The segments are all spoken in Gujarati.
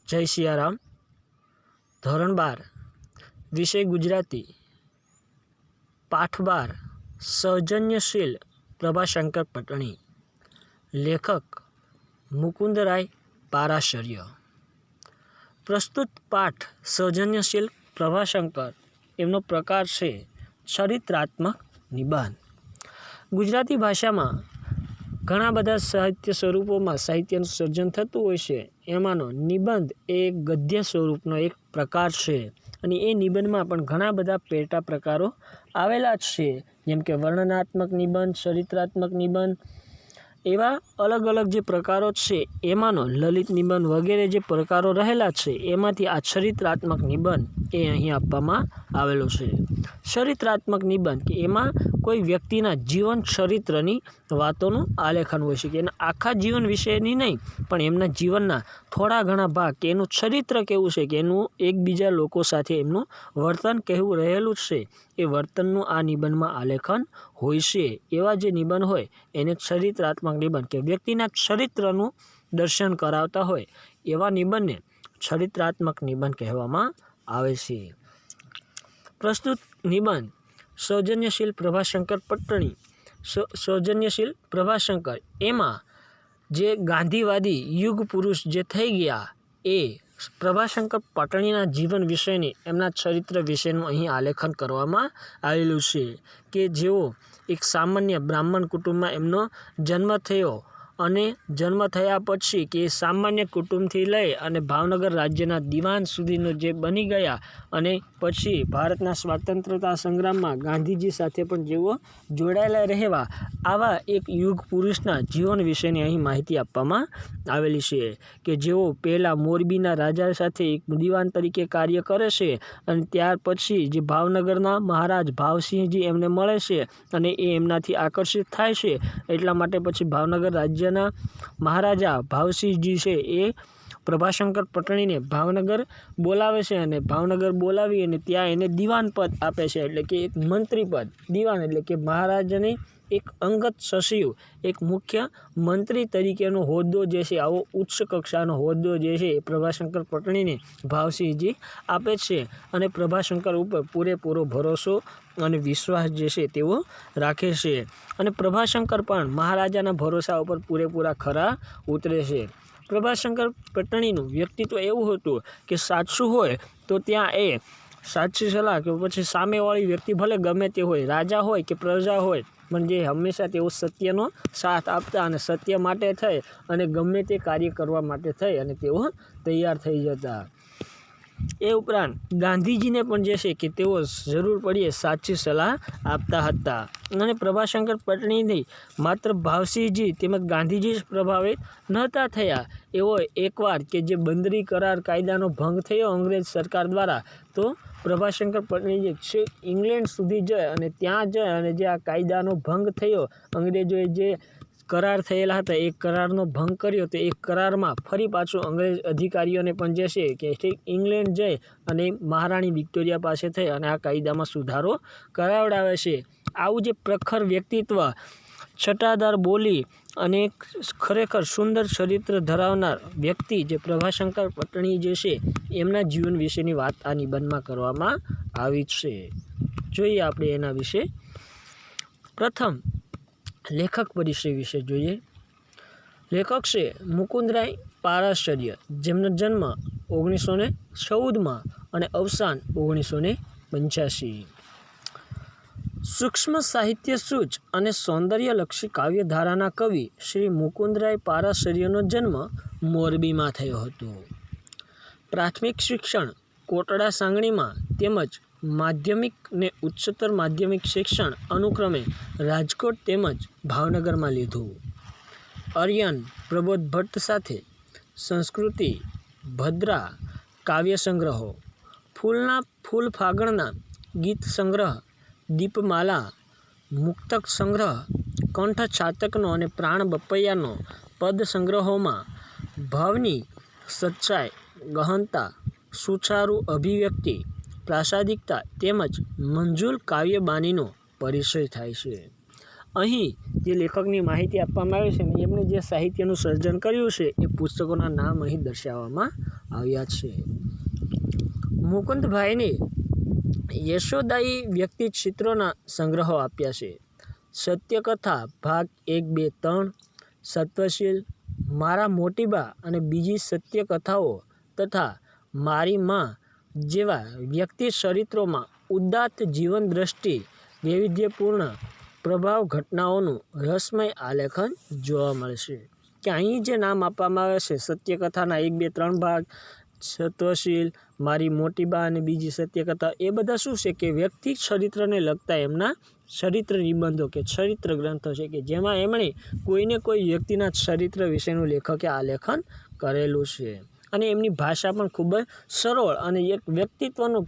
જય સિયારામ. ધોરણ 12 વિષય ગુજરાતી, પાઠ 12 સૌજન્યશીલ પ્રભાશંકર પટણી. લેખક મુકુંદરાય પારાશર્ય. પ્રસ્તુત પાઠ સૌજન્યશીલ પ્રભાશંકર એમનો પ્રકાર છે ચરિત્રાત્મક નિબંધ. ગુજરાતી ભાષામાં ઘણા બધા સાહિત્ય સ્વરૂપોમાં સાહિત્યનું સર્જન થતું હોય છે. એમાંનો નિબંધ એ ગદ્ય સ્વરૂપનો એક પ્રકાર છે અને એ નિબંધમાં પણ ઘણા બધા પેટા પ્રકારો આવેલા જ છે, જેમ કે વર્ણનાત્મક નિબંધ, ચરિત્રાત્મક નિબંધ, એવા અલગ અલગ જે પ્રકારો છે એમાંનો લલિત નિબંધ વગેરે જે પ્રકારો રહેલા છે એમાંથી આ ચરિત્રાત્મક નિબંધ એ અહીં આપવામાં આવેલો છે. ચરિત્રાત્મક નિબંધ કે એમાં કોઈ વ્યક્તિના જીવન ચરિત્રની વાતોનું આલેખન હોય છે, કે એના આખા જીવન વિશેની નહીં પણ એમના જીવનના થોડા ઘણા ભાગ કે એનું ચરિત્ર કેવું છે, કે એનું એકબીજા લોકો સાથે એમનું વર્તન કેવું રહેલું છે, એ વર્તનનું આ નિબંધમાં આલેખન હોય છે. એવા જે નિબંધ હોય એને ચરિત્રાત્મક નિબંધ કે વ્યક્તિના ચરિત્રનું દર્શન કરાવતા હોય એવા નિબંધને ચરિત્રાત્મક નિબંધ કહેવામાં આવે છે. પ્રસ્તુત નિબંધ સૌજન્યશીલ પ્રભાશંકર પટણી. સૌજન્યશીલ પ્રભાશંકર એમાં જે ગાંધીવાદી યુગ પુરુષ જે થઈ ગયા એ પ્રભાશંકર પટણીના જીવન વિશેની એમના ચરિત્ર વિશેનું અહીં આલેખન કરવામાં આવેલું છે, કે જેઓ એક સામાન્ય બ્રાહ્મણ કુટુંબમાં એમનો જન્મ થયો અને જન્મ થયા પછી કે સામાન્ય કુટુંબથી લઈ અને ભાવનગર રાજ્યના દિવાન સુધીનો જે બની ગયા અને પછી ભારતના સ્વાતંત્રતા સંગ્રામમાં ગાંધીજી સાથે પણ જેઓ જોડાયેલા રહેવા, આવા એક યુગ પુરુષના જીવન વિશેની અહીં માહિતી આપવામાં આવેલી છે, કે જેઓ પહેલાં મોરબીના રાજા સાથે એક દિવાન તરીકે કાર્ય કરે છે અને ત્યાર પછી જે ભાવનગરના મહારાજ ભાવસિંહજી એમને મળે છે અને એ એમનાથી આકર્ષિત થાય છે. એટલા માટે પછી ભાવનગર રાજ્યના મહારાજા ભાવસિંહજી છે એ પ્રભાશંકર પટણીને ભાવનગર બોલાવે છે અને ભાવનગર બોલાવી અને ત્યાં એને દિવાન પદ આપે છે, એટલે કે એક મંત્રી પદ. દિવાન એટલે કે મહારાજાની એક અંગત સચિવ, એક મુખ્ય મંત્રી તરીકેનો હોદ્દો જે છે, આવો ઉચ્ચ કક્ષાનો હોદ્દો જે છે એ પ્રભાશંકર પટણીને ભાવસિંહજી આપે છે અને પ્રભાશંકર ઉપર પૂરેપૂરો ભરોસો અને વિશ્વાસ જે છે તેઓ રાખે છે અને પ્રભાશંકર પણ મહારાજાના ભરોસા ઉપર પૂરેપૂરા ખરા ઉતરે છે. પ્રભાશંકર પટણીનું વ્યક્તિત્વ એવું હતું કે સાચું હોય તો ત્યાં એ સાચી સલાહ કે પછી સામેવાળી વ્યક્તિ ભલે ગમે તે હોય, રાજા હોય કે પ્રજા હોય, પણ જે હંમેશા તેઓ સત્યનો સાથ આપતા અને સત્ય માટે થઈ અને ગમે તે કાર્ય કરવા માટે થઈ અને તેઓ તૈયાર થઈ જતા. એ ઉપરાંત ગાંધીજીને પણ જે છે કે તેઓ જરૂર પડીએ સાચી સલાહ આપતા હતા અને પ્રભાશંકર પટણીથી માત્ર ભાવસિંહજી તેમજ ગાંધીજી જ પ્રભાવિત નહોતા થયા. એવો એકવાર કે જે બંદરી કરાર કાયદાનો ભંગ થયો અંગ્રેજ સરકાર દ્વારા, તો પ્રભાશંકર પટણીજી છેક ઇંગ્લેન્ડ સુધી જાય અને ત્યાં જાય અને જે આ કાયદાનો ભંગ થયો, અંગ્રેજોએ જે કરાર થયેલા હતા એ કરારનો ભંગ કર્યો, તો એ કરારમાં ફરી પાછું અંગ્રેજ અધિકારીઓને પણ જે છે કે ઠીક ઇંગ્લેન્ડ જઈ અને મહારાણી વિક્ટોરિયા પાસે થઈ અને આ કાયદામાં સુધારો કરાવડાવે છે. આવું જે પ્રખર વ્યક્તિત્વ, છટાદાર બોલી અને ખરેખર સુંદર ચરિત્ર ધરાવનાર વ્યક્તિ જે પ્રભાશંકર પટણી જે છે એમના જીવન વિશેની વાત આ નિબંધમાં કરવામાં આવી છે. જોઈએ આપણે એના વિશે. પ્રથમ લેખક પરિચય વિશે જોઈએ. લેખક છે મુકુંદરાય પારાશર્ય, જેમનો જન્મ 1914માં અને અવસાન 1985. સૂક્ષ્મ સાહિત્ય સૂચ અને સૌંદર્યલક્ષી કાવ્યધારાના કવિ શ્રી મુકુંદરાય પારાશર્યનો જન્મ મોરબીમાં થયો હતો. પ્રાથમિક શિક્ષણ કોટડા સાંગણીમાં તેમજ માધ્યમિક ને ઉચ્ચતર માધ્યમિક શિક્ષણ અનુક્રમે રાજકોટ તેમજ ભાવનગરમાં લીધું. આર્યન પ્રબોધ ભટ્ટ સાથે સંસ્કૃતિ, ભદ્રા કાવ્ય સંગ્રહો, ફૂલના ફૂલ ફાગણના ગીત સંગ્રહ, દીપમાલા મુક્તક સંગ્રહ, કંઠ છાતકનો અને પ્રાણ બપૈયાનો પદ સંગ્રહોમાં ભાવની સચ્ચાઈ, ગહનતા, સુચારુ અભિવ્યક્તિ, પ્રાસાદિકતા તેમજ મંજુલ કાવ્યબાનીનો પરિચય થાય છે. અહીં જે લેખકની માહિતી આપવામાં આવી છે ને એમણે જે સાહિત્યનું સર્જન કર્યું છે એ પુસ્તકોના નામ અહીં દર્શાવવામાં આવ્યા છે. મુકુંદભાઈને યશોદાયી વ્યક્તિચિત્રોના સંગ્રહો આપ્યા છે. સત્યકથા ભાગ 1, 2, 3, સત્વશીલ, મારા મોટીબા અને બીજી સત્યકથાઓ તથા મારી માં જેવા વ્યક્તિ ચરિત્રોમાં ઉદાત્ત જીવન દ્રષ્ટિ, વૈવિધ્યપૂર્ણ પ્રભાવ ઘટનાઓનું રસમય આલેખન જોવા મળશે. કે અહીં જે નામ આપવામાં આવે છે સત્યકથાના 1, 2, 3 ભાગ, સત્વશીલ, મારી મોટીબા અને બીજી સત્યકથા, એ બધા શું છે કે વ્યક્તિ ચરિત્રને લગતા એમના ચરિત્ર નિબંધો કે ચરિત્ર ગ્રંથો છે કે જેમાં એમણે કોઈને કોઈ વ્યક્તિના ચરિત્ર વિશેનું લેખકે આલેખન કરેલું છે. અને એમની ભાષા પણ ખૂબ જ સરળ અને એક વ્યક્તિત્વનું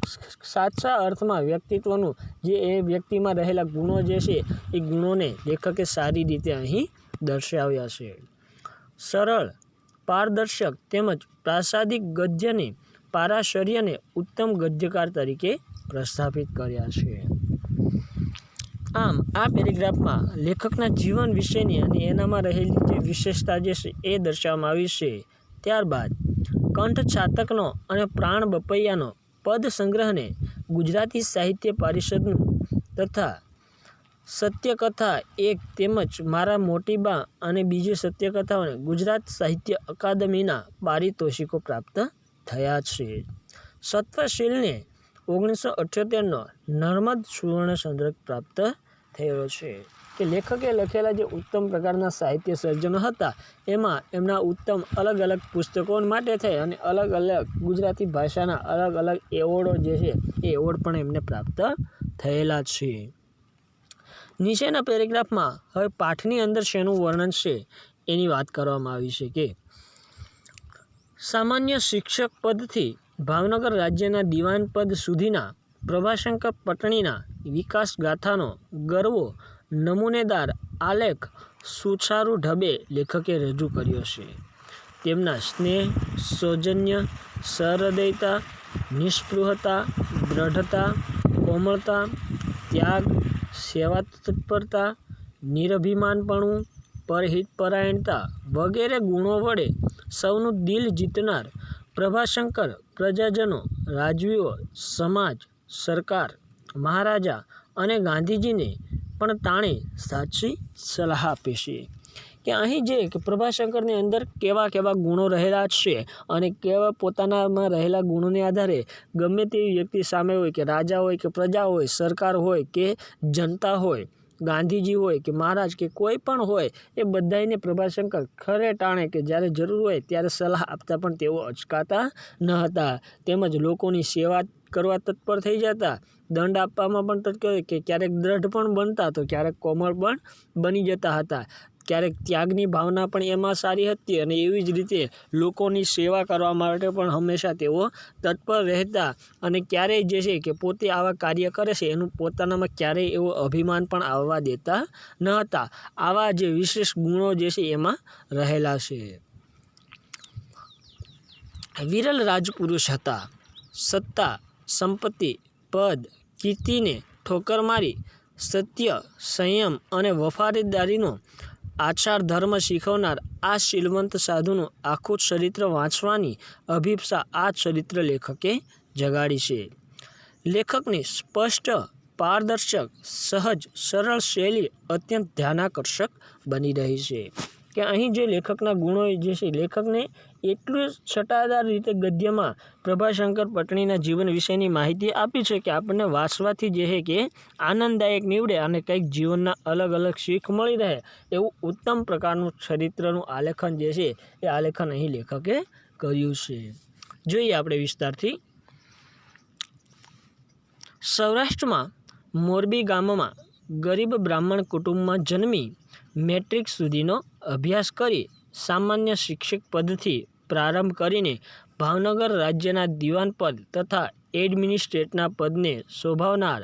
સાચા અર્થમાં વ્યક્તિત્વનું જે એ વ્યક્તિમાં રહેલા ગુણો જે છે એ ગુણોને લેખકે સારી રીતે અહીં દર્શાવ્યા છે. સરળ, પારદર્શક તેમજ પ્રાસાદિક ગદ્યને પારાશર્યને ઉત્તમ ગદ્યકાર તરીકે પ્રસ્થાપિત કર્યા છે. આમ આ પેરેગ્રાફમાં લેખકના જીવન વિશેની અને એનામાં રહેલી જે વિશેષતા જે છે એ દર્શાવવામાં આવી છે. ત્યારબાદ કંઠ છાતકનો અને પ્રાણ બપૈયાનો પદ સંગ્રહને ગુજરાતી સાહિત્ય પરિષદનું તથા સત્યકથા 1 તેમજ મારા મોટીબા અને બીજી સત્યકથાઓને ગુજરાત સાહિત્ય અકાદમીના પારિતોષિકો પ્રાપ્ત થયા છે. સત્વશીલને 1978નો નર્મદ સુવર્ણ ચંદ્રક પ્રાપ્ત થયેલો છે. કે લેખકે લખેલા જે ઉત્તમ પ્રકારના સાહિત્ય સર્જનો હતા એમાં એમના ઉત્તમ અલગ અલગ પુસ્તકો માટે થઈ અને અલગ અલગ ગુજરાતી ભાષાના અલગ અલગ એવોર્ડો જે છે એ એવોર્ડ પણ એમને પ્રાપ્ત થયેલા છે. નીચેના પેરેગ્રાફમાં હવે પાઠની અંદર શેનું વર્ણન છે એની વાત કરવામાં આવી છે કે સામાન્ય શિક્ષક પદથી ભાવનગર રાજ્યના દિવાન પદ સુધીના પ્રભાશંકર પટણીના વિકાસ ગાથાનો ગરવો નમૂનેદાર આલેખ સુચારુ ઢબે લેખકે રજૂ કર્યો છે. તેમના સ્નેહ, સૌજન્ય, સહૃદયતા, નિસ્પૃહતા, દ્રઢતા, કોમળતા, ત્યાગ, સેવા તત્પરતા, નિરભિમાનપણું, પરહિતપરાયણતા વગેરે ગુણો વડે સૌનું દિલ જીતનાર પ્રભાશંકર પ્રજાજનો, રાજવીઓ, સમાજ, સરકાર, મહારાજા અને ગાંધીજીને પણ તાણે સાચી સલાહ આપે છે. કે અહીં જે કે પ્રભાશંકરની અંદર કેવા કેવા ગુણો રહેલા છે અને કેવા પોતાનામાં રહેલા ગુણોને આધારે ગમે તેવી વ્યક્તિ સામે હોય કે રાજા હોય કે પ્રજા હોય, સરકાર હોય કે જનતા હોય, ગાંધીજી હોય કે મહારાજ કે કોઈ પણ હોય, એ બધાને પ્રભાશંકર ખરે ટાણે કે જ્યારે જરૂર હોય ત્યારે સલાહ આપતા પણ તેઓ અચકાતા ન હતા. તેમજ લોકોની સેવા કરવા તત્પર થઈ જતા, દંડ આપવામાં પણ તત્પર, કે ક્યારેક દ્રઢ પણ બનતા તો ક્યારેક કોમળ પણ બની જતા હતા. ક્યારેક ત્યાગની ભાવના પણ એમાં સારી હતી અને એવી જ રીતે લોકોની સેવા કરવા માટે પણ હંમેશા તેઓ તત્પર રહેતા. અને ક્યારેય જે છે કે પોતે આવા કાર્ય કરે છે એનું પોતાનામાં ક્યારેય એવો અભિમાન પણ આવવા દેતા ન હતા. આવા જે વિશેષ ગુણો જે છે એમાં રહેલા છે. વિરલ રાજપુરુષ હતા. સત્તા, સંપત્તિ, પદ, કીર્તિને ઠોકર મારી સત્ય, સંયમ અને વફાદારીનો આચાર ધર્મ શીખવનાર આ શીલવંત સાધુનું આખું ચરિત્ર વાંચવાની અભિપ્સા આ ચરિત્ર લેખકે જગાડી છે. લેખકની સ્પષ્ટ, પારદર્શક, સહજ, સરળ શૈલી અત્યંત ધ્યાનાકર્ષક બની રહી છે. કે અહીં જે લેખકના ગુણો જે છે લેખકને એટલું છટાદાર રીતે ગદ્યમાં પ્રભાશંકર પટણીના જીવન વિશેની માહિતી આપી છે કે આપણને વાંચવાથી જે છે કે આનંદદાયક નીવડે અને કંઈક જીવનના અલગ અલગ શીખ મળી રહે એવું ઉત્તમ પ્રકારનું ચરિત્રનું આલેખન જે છે એ આલેખન અહીં લેખકે કર્યું છે. જોઈએ આપણે વિસ્તારથી. સૌરાષ્ટ્રમાં મોરબી ગામમાં ગરીબ બ્રાહ્મણ કુટુંબમાં જન્મી મેટ્રિક સુધીનો અભ્યાસ કરી સામાન્ય શિક્ષક પદથી પ્રારંભ કરીને ભાવનગર રાજ્યના દિવાન પદ તથા એડમિનિસ્ટ્રેટરના પદને શોભાવનાર,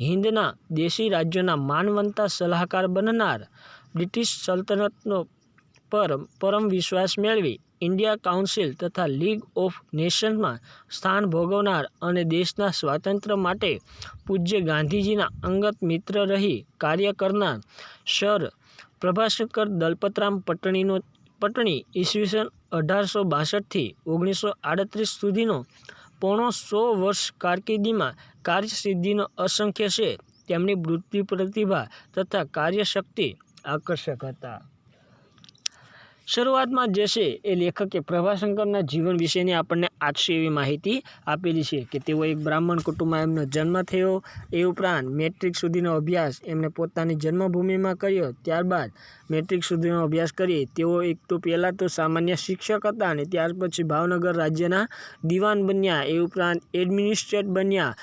હિંદના દેશી રાજ્યોના માનવંતા સલાહકાર બનનાર, બ્રિટિશ સલ્તનતનો પર પરમ વિશ્વાસ મેળવી ઇન્ડિયા કાઉન્સિલ તથા લીગ ઓફ નેશન્સમાં સ્થાન ભોગવનાર અને દેશના સ્વાતંત્ર્ય માટે પૂજ્ય ગાંધીજીના અંગત મિત્ર રહી કાર્ય કરનાર સર પ્રભાશંકર દલપતરામ પટણી ઈસવીસન 1862 1938 સુધીનો પોણો 100 વર્ષ કારકિર્દીમાં કાર્યસિદ્ધિનો અસંખ્ય છે. તેમની બુદ્ધિ, પ્રતિભા તથા કાર્યશક્તિ આકર્ષક હતા. શરૂઆતમાં જે છે એ લેખકે પ્રભાશંકરના જીવન વિશેની આપણને આછી એવી માહિતી આપેલી છે કે તેઓ એક બ્રાહ્મણ કુટુંબમાં એમનો જન્મ થયો. એ ઉપરાંત મેટ્રિક સુધીનો અભ્યાસ એમણે પોતાની જન્મભૂમિમાં કર્યો. ત્યારબાદ મેટ્રિક સુધીનો અભ્યાસ કરી તેઓ એક તો પહેલાં તો સામાન્ય શિક્ષક હતા અને ત્યાર પછી ભાવનગર રાજ્યના દિવાન બન્યા. એ ઉપરાંત એડમિનિસ્ટ્રેટ બન્યા.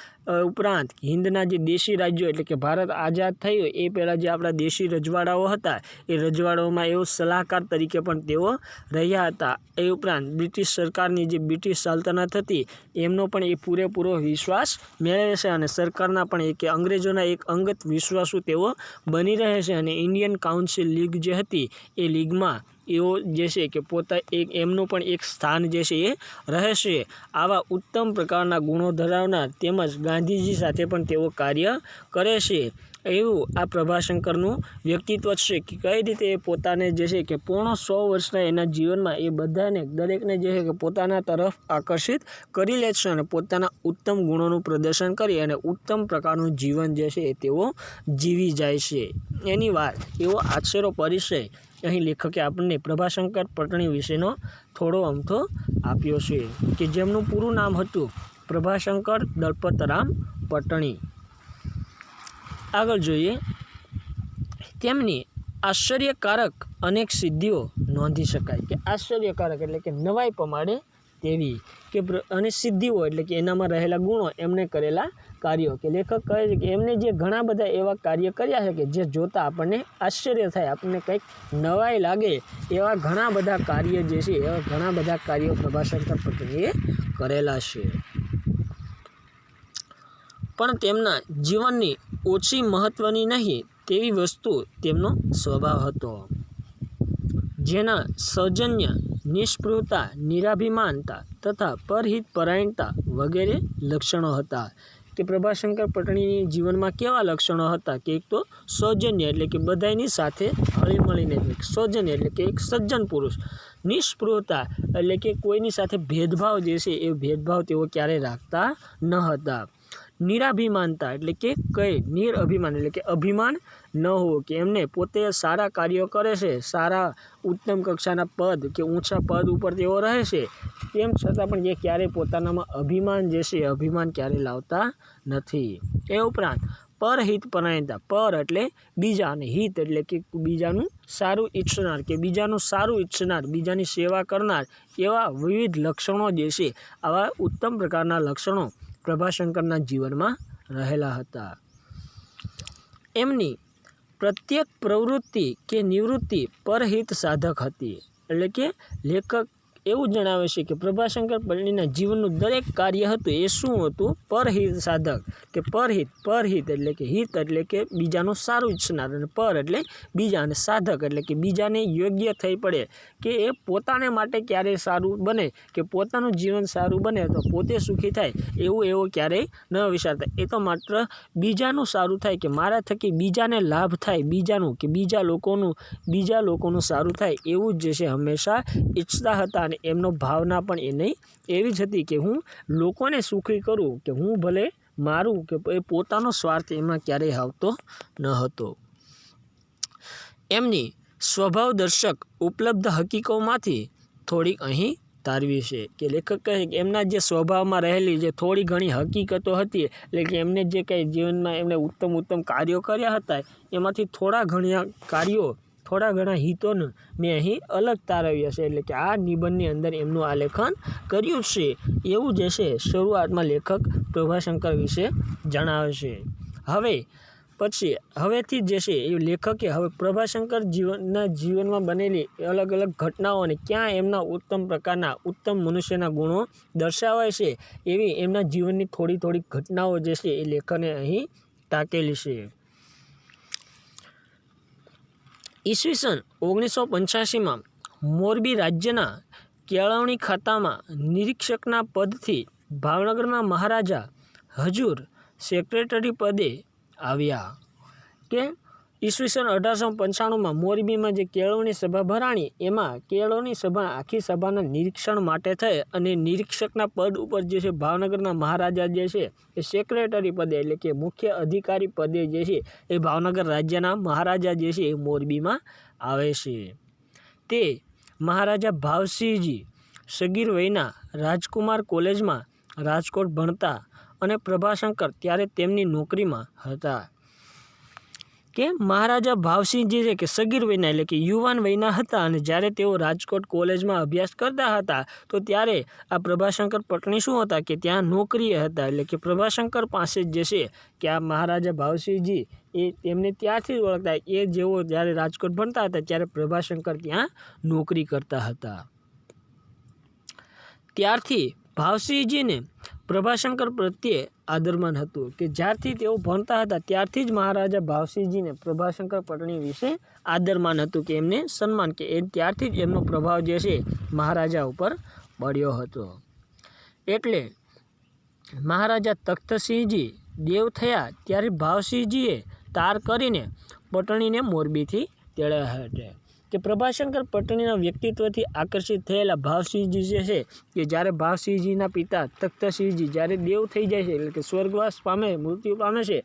ઉપરાંત હિન્દના જે દેશી રાજ્યો એટલે કે ભારત આઝાદ થયું એ પહેલાં જે આપણા દેશી રજવાડાઓ હતા એ રજવાડાઓમાં એવો સલાહકાર તરીકે પણ તેઓ રહ્યા હતા. એ ઉપરાંત બ્રિટિશ સરકારની જે બ્રિટિશ સલ્તનત હતી એમનો પણ એ પૂરેપૂરો વિશ્વાસ મેળવે છે અને સરકારના પણ એક અંગ્રેજોના એક અંગત વિશ્વાસુ તેઓ બની રહે છે. અને ઇન્ડિયન કાઉન્સિલ લીગ જે હતી એ લીગમાં એઓ જે છે કે પોતા એક એમનું પણ એક સ્થાન જે છે એ રહેશે. આવા ઉત્તમ પ્રકારના ગુણો ધરાવનાર તેમજ ગાંધીજી સાથે પણ તેઓ કાર્ય કરે છે. એવું આ પ્રભાશંકરનું વ્યક્તિત્વ છે કે કઈ રીતે એ પોતાને જે છે કે પોણો 100 વર્ષના એના જીવનમાં એ બધાને દરેકને જે છે કે પોતાના તરફ આકર્ષિત કરી લે છે અને પોતાના ઉત્તમ ગુણોનું પ્રદર્શન કરી અને ઉત્તમ પ્રકારનું જીવન જે છે એ તેઓ જીવી જાય છે. એની વાત એવો આછેરો પરિચય અહીં લેખકે આપણને પ્રભાશંકર પટણી વિશેનો થોડો અમથો આપ્યો છે કે જેમનું પૂરું નામ હતું પ્રભાશંકર દલપતરામ પટણી. આગળ જોઈએ, તેમની આશ્ચર્યકારક અનેક સિદ્ધિઓ નોંધી શકાય કે આશ્ચર્યકારક એટલે કે નવાઈ પમાડે તેવી કે અને સિદ્ધિઓ એટલે કે એનામાં રહેલા ગુણો એમને કરેલા કાર્યો કે લેખક કહે છે કે એમને જે ઘણા બધા એવા કાર્ય કર્યા છે કે જે જોતા આપણને આશ્ચર્ય થાય, આપણને કંઈક નવાઈ લાગે એવા ઘણા બધા કાર્ય જે છે એવા ઘણા બધા કાર્યો પ્રભાશંકર પટણીએ કરેલા છે. પણ તેમના જીવનની ઓછી મહત્ત્વની નહીં તેવી વસ્તુ તેમનો સ્વભાવ હતો, જેના સૌજન્ય, નિષ્પૃહતા, નિરાભિમાનતા તથા પરહિતપરાયણતા વગેરે લક્ષણો હતા. કે પ્રભાશંકર પટણીની જીવનમાં કેવા લક્ષણો હતા કે એક તો સૌજન્ય એટલે કે બધાની સાથે હળીમળીને સૌજન્ય એટલે કે એક સજ્જન પુરુષ. નિષ્પૃહતા એટલે કે કોઈની સાથે ભેદભાવ જે છે એ ભેદભાવ તેઓ ક્યારેય રાખતા ન હતા. નિરાભિમાનતા એટલે કે કઈ નિરઅભિમાન એટલે કે અભિમાન ન હોવું કે એમને પોતે સારા કાર્યો કરે છે, સારા ઉત્તમ કક્ષાના પદ કે ઊંચા પદ ઉપર તેઓ રહે છે, તેમ છતાં પણ એ ક્યારેય પોતાનામાં અભિમાન જે છે અભિમાન ક્યારેય લાવતા નથી. એ ઉપરાંત પરહિતપરાયણતા, પર એટલે બીજા અને હિત એટલે કે બીજાનું સારું ઈચ્છનાર કે બીજાનું સારું ઈચ્છનાર, બીજાની સેવા કરનાર એવા વિવિધ લક્ષણો જે છે આવા ઉત્તમ પ્રકારના લક્ષણો પ્રભાશંકરના જીવનમાં રહેલા હતા. એમની પ્રત્યેક પ્રવૃત્તિ કે નિવૃત્તિ પરહિત સાધક હતી. એટલે કે લેખક એવું જણાવે છે કે પ્રભાશંકર પટણીના જીવનનું દરેક કાર્ય હતું એ શું હતું? પરહિત સાધક કે પરહિત એટલે કે હિત એટલે કે બીજાનું સારું ઈચ્છનાર અને પર એટલે બીજા અને સાધક એટલે કે બીજાને યોગ્ય થઈ પડે કે એ પોતાને માટે ક્યારેય સારું બને કે પોતાનું જીવન સારું બને તો પોતે સુખી થાય એવું ક્યારેય ન વિચારતા. એ તો માત્ર બીજાનું સારું થાય કે મારા થકી બીજાને લાભ થાય, બીજાનું કે બીજા લોકોનું સારું થાય એવું જ જે છે હંમેશા ઈચ્છતા હતા. અને એમનો ભાવના પણ એની એવી જ હતી કે હું લોકોને સુખી કરું, કે હું ભલે મારું કે એ પોતાનો સ્વાર્થ એમાં ક્યારેય આવતો ન હતો. એમની સ્વભાવદર્શક ઉપલબ્ધ હકીકોમાંથી થોડીક અહીં તારવી છે કે લેખક કહે છે કે એમના જે સ્વભાવમાં રહેલી જે થોડી ઘણી હકીકતો હતી એટલે કે એમને જે કંઈ જીવનમાં એમણે ઉત્તમ કાર્યો કર્યા હતા એમાંથી થોડા ઘણા હિતોને મેં અહીં અલગ તારવ્યા છે. એટલે કે આ નિબંધની અંદર એમનું આલેખન કર્યું છે એવું જે છે શરૂઆતમાં લેખક પ્રભાશંકર વિશે જણાવે છે. હવેથી જે છે એ લેખકે હવે પ્રભાશંકર જીવનમાં બનેલી અલગ અલગ ઘટનાઓ અને ક્યાં એમના ઉત્તમ પ્રકારના ઉત્તમ મનુષ્યના ગુણો દર્શાવાય છે એવી એમના જીવનની થોડી ઘટનાઓ જે છે એ લેખને અહીં ટાંકેલી છે. ઈસવીસન 1985માં મોરબી રાજ્યના કેળવણી ખાતામાં નિરીક્ષકના પદથી ભાવનગરના મહારાજા હજૂર સેક્રેટરી પદે આવ્યા. કે ઈસવીસન 1895 મોરબીમાં જે કેળવણી સભા ભરાણી, એમાં કેળવણી સભા આખી સભાના નિરીક્ષણ માટે થઈ અને નિરીક્ષકના પદ ઉપર જે છે ભાવનગરના મહારાજા જે છે એ સેક્રેટરી પદે એટલે કે મુખ્ય અધિકારી પદે જે છે એ ભાવનગર રાજ્યના મહારાજા જે છે એ મોરબીમાં આવે છે. તે મહારાજા ભાવસિંહજી સગીર વયના રાજકુમાર કોલેજમાં રાજકોટ ભણતા અને પ્રભાશંકર ત્યારે તેમની નોકરીમાં હતા. કે મહારાજા ભાવસિંહજી છે કે સગીર વયના એટલે કે યુવાન વયના હતા અને જ્યારે તેઓ રાજકોટ કોલેજમાં અભ્યાસ કરતા હતા તો ત્યારે આ પ્રભાશંકર પટણી શું હતા કે ત્યાં નોકરીએ હતા. એટલે કે પ્રભાશંકર પાસે જે છે કે આ મહારાજા ભાવસિંહજી એ તેમને ત્યારથી જ ઓળખતા. એ જેઓ જ્યારે રાજકોટ ભણતા હતા ત્યારે પ્રભાશંકર ત્યાં નોકરી કરતા હતા. ત્યારથી ભાવસિંહજીને પ્રભાશંકર પ્રત્યે આદરમાન હતું કે જ્યારથી તેઓ ભણતા હતા ત્યારથી જ મહારાજા ભાવસિંહજીને પ્રભાશંકર પટણી વિશે આદરમાન હતું કે એમને સન્માન કે એ ત્યારથી જ એમનો પ્રભાવ જે છે મહારાજા ઉપર પડ્યો હતો. એટલે મહારાજા તખ્તસિંહજી દેવ થયા ત્યારે ભાવસિંહજીએ તાર કરીને પટણીને મોરબીથી તેડ્યા હતા. કે પ્રભાશંકર પટણીના વ્યક્તિત્વથી આકર્ષિત થયેલા ભાવસિંહજી જે છે કે જ્યારે ભાવસિંહજીના પિતા તખ્તસિંહજી જ્યારે દેવ થઈ જાય છે એટલે કે સ્વર્ગવાસ પામે, મૃત્યુ પામે છે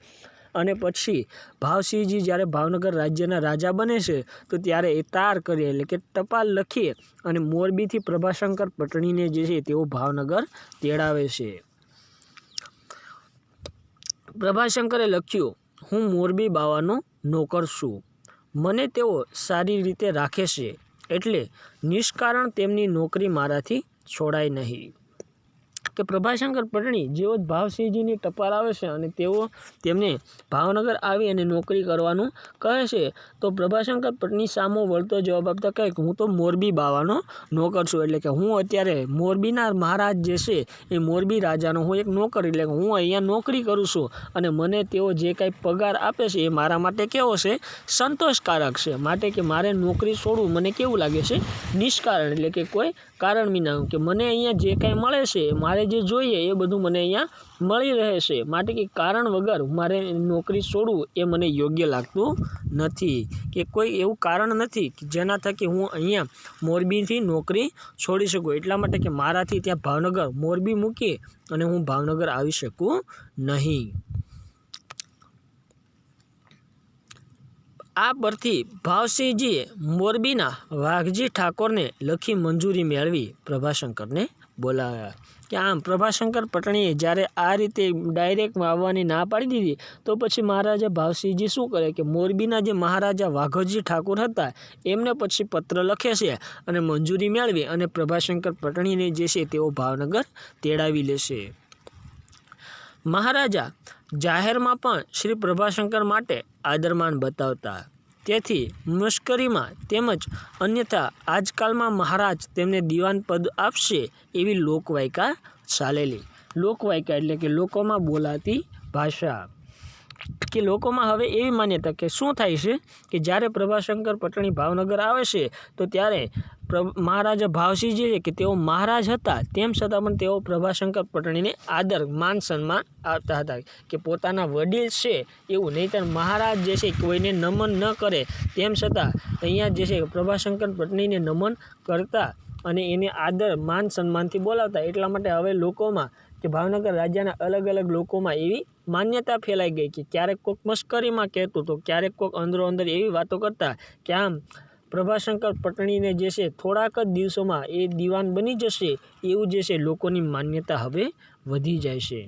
અને પછી ભાવસિંહજી જ્યારે ભાવનગર રાજ્યના રાજા બને છે તો ત્યારે એ તાર કરી એટલે કે ટપાલ લખી અને મોરબીથી પ્રભાશંકર પટણીને જે છે તેઓ ભાવનગર તેડાવે છે. પ્રભાશંકરે લખ્યું, હું મોરબી બાવાનો નોકર છું. મને તેઓ સારી રીતે રાખે છે એટલે નિષ્કારણ તેમની નોકરી મારાથી છોડાય નહીં. કે પ્રભાશંકર પટણી જેવો જ ભાવસિંહજીની ટપાલ આવે છે અને તેઓ તેમને ભાવનગર આવી અને નોકરી કરવાનું કહે છે તો પ્રભાશંકર પટણી સામો વળતો જવાબ આપતા કહે કે હું તો મોરબી બાવાનો નોકર છું. એટલે કે હું અત્યારે મોરબીના મહારાજ જે છે એ મોરબી રાજાનો હું એક નોકર એટલે કે હું અહીંયા નોકરી કરું છું અને મને તેઓ જે કાંઈ પગાર આપે છે એ મારા માટે કેવો છે, સંતોષકારક છે. માટે કે મારે નોકરી છોડવું મને કેવું લાગે છે, નિષ્કારણ એટલે કે કોઈ કારણ વિના કે મને અહીંયા જે કાંઈ મળે છે મારે જે જોઈએ એ બધું મને અહીંયા મળી રહે છે. માટે કે કારણ વગર મારે નોકરી છોડવું એ મને યોગ્ય લાગતું નથી. કે કોઈ એવું કારણ નથી કે જેના થકી હું અહીંયા મોરબીથી નોકરી છોડી શકું. એટલા માટે કે મારાથી ત્યાં ભાવનગર મોરબી મૂકી અને હું ભાવનગર આવી શકું નહીં. આ પરથી ભાવસિંહજીએ મોરબીના વાઘજી ઠાકોરને લખી મંજૂરી મેળવી પ્રભાશંકરને બોલાવ્યા. કે આમ પ્રભાશંકર પટણીએ જ્યારે આ રીતે ડાયરેક્ટ આવવાની ના પાડી દીધી તો પછી મહારાજા ભાવસિંહજી શું કરે કે મોરબીના જે મહારાજા વાઘજી ઠાકોર હતા એમને પછી પત્ર લખે છે અને મંજૂરી મેળવી અને પ્રભાશંકર પટણીને જે છે તેઓ ભાવનગર તેડાવી લેશે. મહારાજા જાહેરમાં પણ શ્રી પ્રભાશંકર માટે આદરમાન બતાવતા. તેથી મુશ્કેલીમાં તેમજ અન્યથા આજકાલમાં મહારાજ તેમને દિવાન પદ આપશે એવી લોકવાયકા ચાલેલી. લોકવાયકા એટલે કે લોકોમાં બોલાતી ભાષા. કે લોકોમાં હવે એવી માન્યતા કે શું થાય છે કે જ્યારે પ્રભાશંકર પટણી ભાવનગર આવે છે તો ત્યારે મહારાજા ભાવસિંહજી છે કે તેઓ મહારાજ હતા તેમ છતાં પણ તેઓ પ્રભાશંકર પટણીને આદર માન સન્માન આપતા હતા. કે પોતાના વડીલ છે એવું, નહીંતર મહારાજ જે છે કોઈને નમન ન કરે તેમ છતાં અહીંયા જે છે પ્રભાશંકર પટણીને નમન કરતા અને એને આદર માન સન્માનથી બોલાવતા. એટલા માટે હવે લોકોમાં કે ભાવનગર રાજ્યના અલગ અલગ લોકોમાં એવી માન્યતા ફેલાઈ ગઈ કે ક્યારેક કોઈક મશ્કરીમાં કહેતું તો ક્યારેક કોઈક અંદરો અંદર એવી વાતો કરતા કે આમ પ્રભાશંકર પટણીને જે છે થોડાક જ દિવસોમાં એ દિવાન બની જશે એવું જે છે લોકોની માન્યતા હવે વધી જાય છે.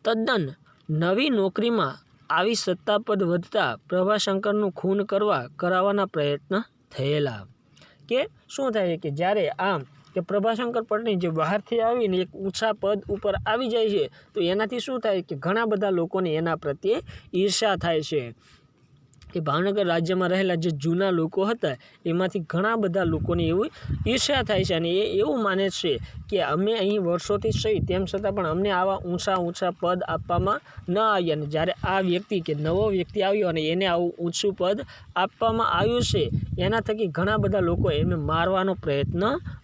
તદ્દન નવી નોકરીમાં આવી સત્તાપદ વધતા પ્રભાશંકરનું ખૂન કરાવવાના પ્રયત્ન થયેલા. કે શું થાય કે જ્યારે આમ કે પ્રભાશંકર પટણી જે બહારથી આવીને એક ઊંચા પદ ઉપર આવી જાય છે તો એનાથી શું થાય કે ઘણા બધા લોકોને એના પ્રત્યે ઈર્ષા થાય છે. કે ભાવનગર રાજ્યમાં રહેલા જે જૂના લોકો હતા એમાંથી ઘણા બધા લોકોને એવું ઈર્ષા થાય છે અને એ એવું માને છે કે અમે અહીં વર્ષોથી સહી તેમ છતાં પણ અમને આવા ઊંચા પદ આપવામાં ન આવ્યા. અને જ્યારે આ વ્યક્તિ કે નવો વ્યક્તિ આવ્યો અને એને આવું ઊંચું પદ આપવામાં આવ્યું છે એના થકી ઘણા બધા લોકો એમને મારવાનો પ્રયત્ન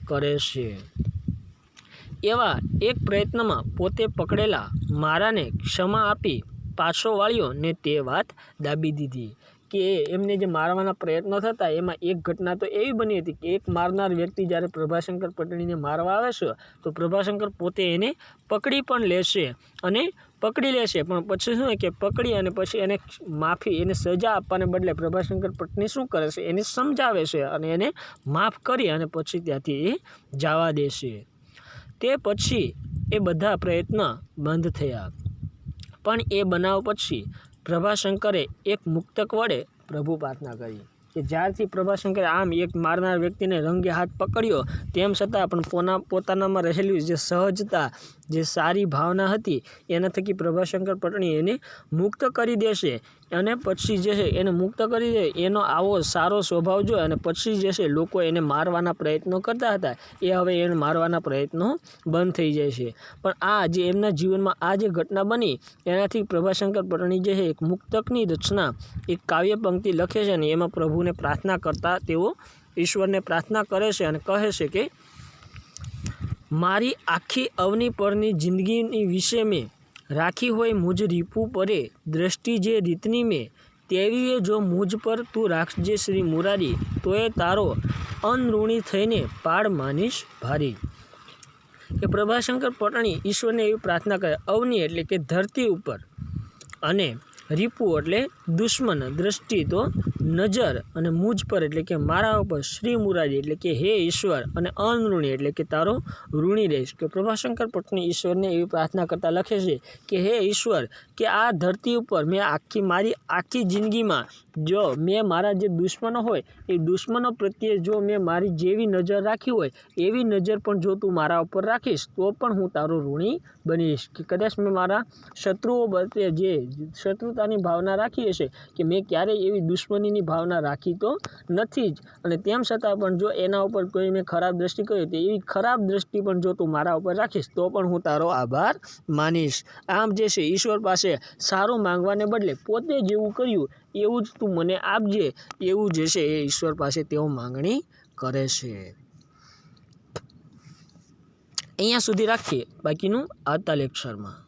કરે છે. એવા એક પ્રયત્નમાં પોતે પકડેલા મારાને ક્ષમા આપી પાછો વાળ્યો ને તે વાત દાબી દીધી કે એમને જે મારવાના પ્રયત્નો થતા એમાં એક ઘટના તો એવી બની હતી કે એક મારનાર વ્યક્તિ જ્યારે પ્રભાશંકર પટણીને મારવા આવે છે તો પ્રભાશંકર પોતે એને પકડી પણ લેશે અને પકડી લેશે, પણ પછી શું કે પકડી અને પછી એને માફી એને સજા આપવાને બદલે પ્રભાશંકર પટણી શું કરે છે, એને સમજાવે છે અને એને માફ કરી અને પછી ત્યાંથી એ જવા દેશે. તે પછી એ બધા પ્રયત્ન બંધ થયા. પણ એ બનાવ પછી પ્રભાશંકરે એક મુક્તક વડે પ્રભુ પ્રાર્થના કરી કે જ્યારથી પ્રભાશંકરે આમ એક મારનાર વ્યક્તિને રંગે હાથ પકડ્યો તેમ છતાં પણ પોતાનામાં રહેલી જે સહજતા, જે સારી ભાવના હતી એના થકી પ્રભાશંકર પટણી એને મુક્ત કરી દેશે. અને પછી જે છે એને મુક્ત કરી દે એનો આવો સારો સ્વભાવ જોઈ અને પછી જે છે લોકો એને મારવાના પ્રયત્નો કરતા હતા એ હવે એને મારવાના પ્રયત્નો બંધ થઈ જાય છે. પણ આ જે એમના જીવનમાં આ જે ઘટના બની એનાથી પ્રભાશંકર પટણી જે છે એક મુક્તકની રચના, એક કાવ્ય પંક્તિ લખે છે અને એમાં પ્રભુને પ્રાર્થના કરતા તેઓ ઈશ્વરને પ્રાર્થના કરે છે અને કહે છે કે મારી આખી અવની પરની જિંદગીની વિશે મેં રાખી હોય મુજ રીપુ પરે દ્રષ્ટિ જે રીતની મેં તેવીએ જો મુજ પર તું રાખજે શ્રી મુરારી તોય તારો અનઋણી થઈને પાડ માનીશ ભારી. કે પ્રભાશંકર પટણી ઈશ્વરને એવી પ્રાર્થના કરે, અવની એટલે કે ધરતી ઉપર અને રીપુ એટલે દુશ્મન, દ્રષ્ટિ તો નજર અને મુજ પર એટલે કે મારા ઉપર શ્રી મુરારી એટલે કે હે ઈશ્વર અને અનઋણી એટલે કે તારો ઋણી રહીશ. કે પ્રભાશંકર પટણી ઈશ્વરને એવી પ્રાર્થના કરતાં લખે છે કે હે ઈશ્વર કે આ ધરતી ઉપર મેં મારી આખી જિંદગીમાં જો મેં મારા જે દુશ્મનો હોય એ દુશ્મનો પ્રત્યે જો મેં મારી જેવી નજર રાખી હોય એવી નજર પણ જો તું મારા ઉપર રાખીશ તો પણ હું તારો ઋણી બનીશ. કે કદાચ મેં મારા શત્રુઓ પ્રત્યે જે શત્રુતાની ભાવના રાખી હશે કે મેં ક્યારેય એવી દુશ્મનીની ભાવના રાખી તો નથી જ, અને તેમ છતાં પણ જો એના ઉપર કોઈ મેં ખરાબ દ્રષ્ટિ કરી તો એવી ખરાબ દ્રષ્ટિ પણ જો તું મારા ઉપર રાખીશ તો પણ હું તારો આભાર માનીશ. આમ જે છે ઈશ્વર પાસે સારું માંગવાને બદલે પોતે જેવું કર્યું એવું જ તું મને આપજે, એવું જે છે એ ઈશ્વર પાસે તેઓ માંગણી કરે છે. અહીંયા સુધી રાખીએ, બાકીનું આવતા લેક્ચરમાં.